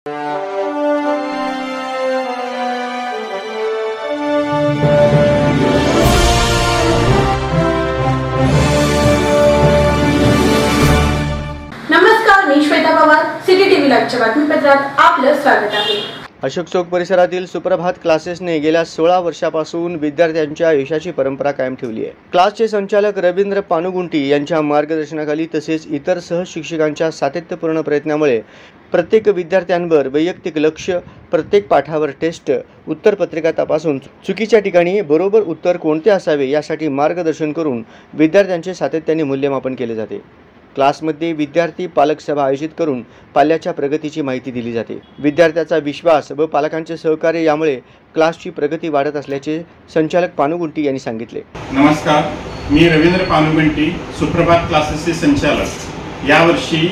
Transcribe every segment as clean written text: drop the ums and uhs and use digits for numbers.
नमस्कार, मी Shweta Pawar, city TV लाईव्हच्या बातमीपत्रात आपलं स्वागत आहे। अशोक चौक परिसरातील सुप्रभात क्लासेसने गेल्या 16 वर्षापासून विद्यार्थ्यांच्या यशाची परंपरा कायम ठेवली आहे। क्लासचे संचालक रवींद्र पानुगुंटी यांच्या मार्गदर्शनाखाली तसेच इतर सहशिक्षकांच्या सातत्यपूर्ण प्रयत्नामुळे प्रत्येक विद्यार्थ्यांवर वैयक्तिक लक्ष, प्रत्येक पाठावर टेस्ट, उत्तरपत्रिका तपासून चुकीच्या ठिकाणी बरोबर उत्तर कोणते असावे यासाठी मार्गदर्शन करून विद्यार्थ्यांचे सातत्याने मूल्यमापन केले जाते। क्लासमध्ये विद्यार्थी पालक सभा आयोजित करून पाल्याच्या प्रगतीची माहिती दिली जाते। विद्यार्थ्याचा विश्वास व पालकांचे सहकार्य यामुळे क्लासची प्रगती वाढत असल्याचे संचालक पानुगुंटी यांनी सांगितले। नमस्कार, मी रवींद्र पानुगुंटी, सुप्रभात क्लासेसचे संचालक। यावर्षी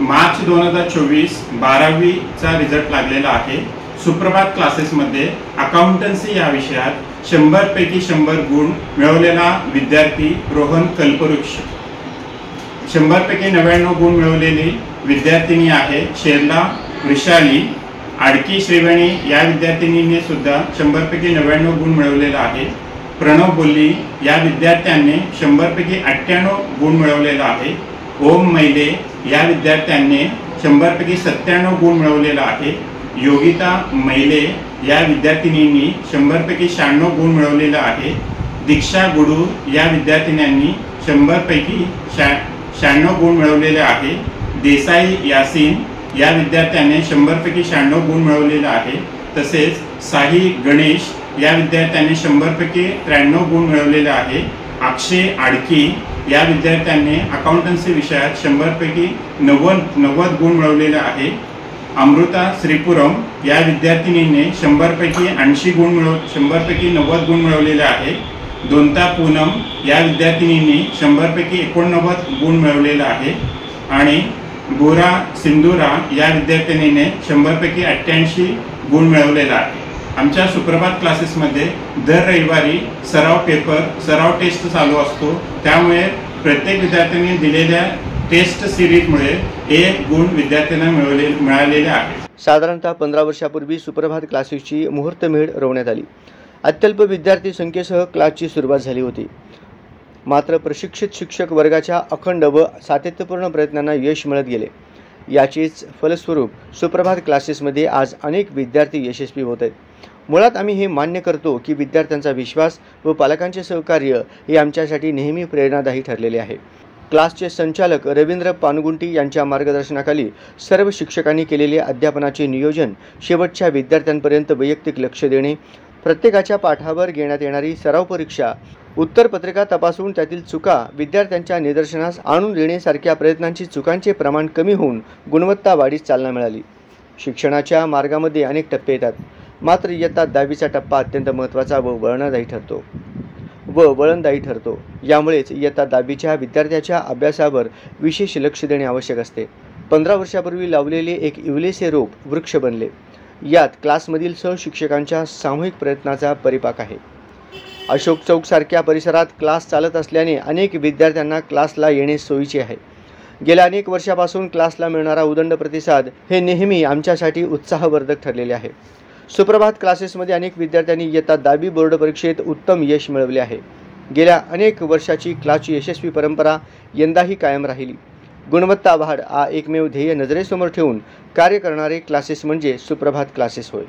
मार्च 2024 12वीचा रिझल्ट लागलेला आहे। सुप्रभात क्लासेसमध्ये अकाउंटन्सी या विषयात 100 पैकी 100 गुण मिळवलेला विद्यार्थी रोहन कल्पवृक्ष, 100 पैकी 99 गुण मिळवलेली विद्यार्थिनी आहे शेरला वृषाली आडकी श्रेवणी। या विद्यार्थिनीने सुद्धा 100 पैकी 99 गुण मिळवलेला आहे। प्रणव बोल्ली या विद्यार्थ्याने 100 पैकी 98 गुण मिळवलेला आहे। ओम मैले या विद्यार्थ्याने 100 पैकी 97 गुण मिळवलेला आहे। योगिता मैले या विद्यार्थिनींनी 100 पैकी 96 गुण मिळवलेला आहे। दीक्षा गुडू या विद्यार्थिन्यांनी 100 पैकी 96 गुण मिळवलेले आहे। देसाई यासीन या विद्यार्थ्याने 100 पैकी 96 गुण मिळवलेले आहे। तसेच साही गणेश या विद्यार्थ्याने 100 पैकी 93 गुण मिळवलेले आहे। अक्षय आडकी या विद्यार्थ्याने अकाउंटन्सी विषयात 100 पैकी 90 गुण मिळवलेले आहे। अमृता श्रीपुरम या विद्यार्थिनीने 100 पैकी 80 गुण 100 पैकी 90 गुण मिळवलेले आहे। दोनता पूनम या विद्यार्थिनींनी 100 पैकी 89 गुण मिळवलेला आहे। आणि गोरा सिंधुरा या विद्यार्थिनीने 100 पैकी 88 गुण मिळवलेला आहे। आमच्या सुप्रभात क्लासेसमध्ये दर रविवारी सराव टेस्ट चालू असतो, त्यामुळे प्रत्येक विद्यार्थ्यांनी दिलेल्या टेस्ट सिरीजमुळे 1 गुण विद्यार्थ्यांना मिळालेले आहे। साधारणतः 15 वर्षापूर्वी सुप्रभात क्लासेसची मुहूर्तमेढ रोवण्यात आली। अत्यल्प विद्यार्थी संख्येसह क्लासची सुरुवात झाली होती। मात्र प्रशिक्षित शिक्षक वर्गाच्या अखंड व सातत्यपूर्ण प्रयत्नांना यश मिळत गेले। याचेच फलस्वरूप सुप्रभात क्लासेसमध्ये आज अनेक विद्यार्थी यशस्वी होत आहेत। मुळात आम्ही हे मान्य करतो की विद्यार्थ्यांचा विश्वास व पालकांचे सहकार्य हे आमच्यासाठी नेहमी प्रेरणादायी ठरलेले आहे। क्लासचे संचालक रवींद्र पानुगुंटी यांच्या मार्गदर्शनाखाली सर्व शिक्षकांनी केलेले अध्यापनाचे नियोजन, शेवटच्या विद्यार्थ्यांपर्यंत वैयक्तिक लक्ष देणे, प्रत्येकाच्या पाठावर घेण्यात येणारी सराव परीक्षा, उत्तरपत्रिका तपासून त्यातील चुका विद्यार्थ्यांच्या निदर्शनास आणून देण्यासारख्या प्रयत्नांची चुकांचे प्रमाण कमी होऊन गुणवत्ता वाढीस चालना मिळाली। शिक्षणाच्या मार्गामध्ये अनेक टप्पे येतात, मात्र इयत्ता 10वीचा टप्पा अत्यंत महत्त्वाचा व वळणदायी ठरतो। यामुळेच इयत्ता 10वीच्या विद्यार्थ्याच्या अभ्यासावर विशेष लक्ष देणे आवश्यक असते। 15 वर्षापूर्वी लावलेले एक इवलेसे रोप वृक्ष बनले, यात क्लासमधील सहशिक्षकांच्या सामूहिक प्रयत्नाचा परिपाक आहे। अशोक चौक सारख्या परिसरात क्लास चालत असल्याने अनेक विद्यार्थ्यांना क्लासला येणे सोयीचे आहे। गेल्या अनेक वर्षापासून क्लासला मिळणारा उदंड प्रतिसाद हे नेहमी आमच्यासाठी उत्साहवर्धक ठरलेले आहे। सुप्रभात क्लासेसमध्ये अनेक विद्यार्थ्यांनी इयत्ता 10वी बोर्ड परीक्षेत उत्तम यश मिळवले आहे। गेल्या अनेक वर्षाची क्लासची यशस्वी परंपरा यंदाही कायम राहिली। गुणवत्ता वाढ हा एकमेव ध्येय नजरेसमोर ठेवून कार्य करणारे क्लासेस म्हणजे सुप्रभात क्लासेस होय।